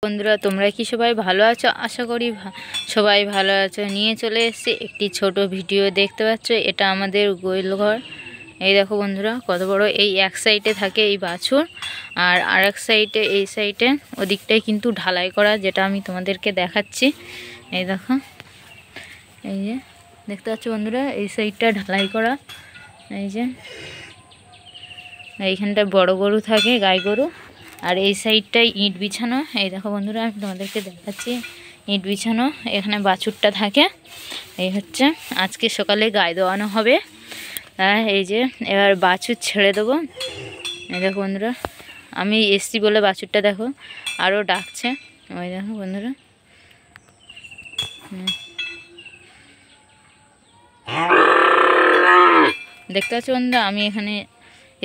বন্ধুরা তোমরা কি সবাই ভালো আছো? আশা করি সবাই ভালো আছো। নিয়ে চলে এসেছি একটি ছোট ভিডিও। দেখতে পাচ্ছ এটা আমাদের গোয়াল ঘর। এই দেখো বন্ধুরা কত বড়। এই এক সাইডে থাকে এই বাছুর, আর আরেক সাইডে এই সাইডে ওদিকটাই কিন্তু ঢালাই করা, যেটা আমি তোমাদেরকে দেখাচ্ছি। এই দেখো, এই যে দেখতে পাচ্ছ বন্ধুরা, এই সাইডটা ঢালাই করা। এই যে এইখানটা বড় গরু থাকে, গাই গরু, আর এই সাইডটাই ইট বিছানো। এই দেখো বন্ধুরা আমি তোমাদেরকে দেখাচ্ছি, ইট বিছানো। এখানে বাছুরটা থাকে। এই হচ্ছে আজকে সকালে গায়ে দেওয়ানো হবে। এই যে এবার বাছুর ছেড়ে দেবো। এই দেখো বন্ধুরা আমি এসছি বলে বাছুরটা দেখো আরও ডাকছে। ওই দেখো বন্ধুরা, দেখতে পাচ্ছ বন্ধুরা আমি এখানে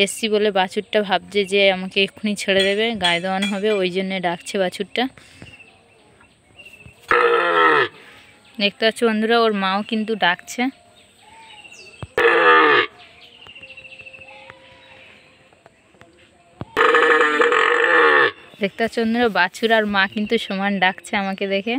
এসছি বলে বাছুরটা ভাবছে যে আমাকে এক্ষুনি ছেড়ে দেবে, গায়ে দেওয়ানো হবে, ওই জন্যে ডাকছে বাছুরটা। দেখতে পাচ্ছ বন্ধুরা ওর মাও কিন্তু ডাকছে। দেখতে পাচ্ছ বন্ধুরা বাছুর আর মা কিন্তু সমান ডাকছে আমাকে দেখে।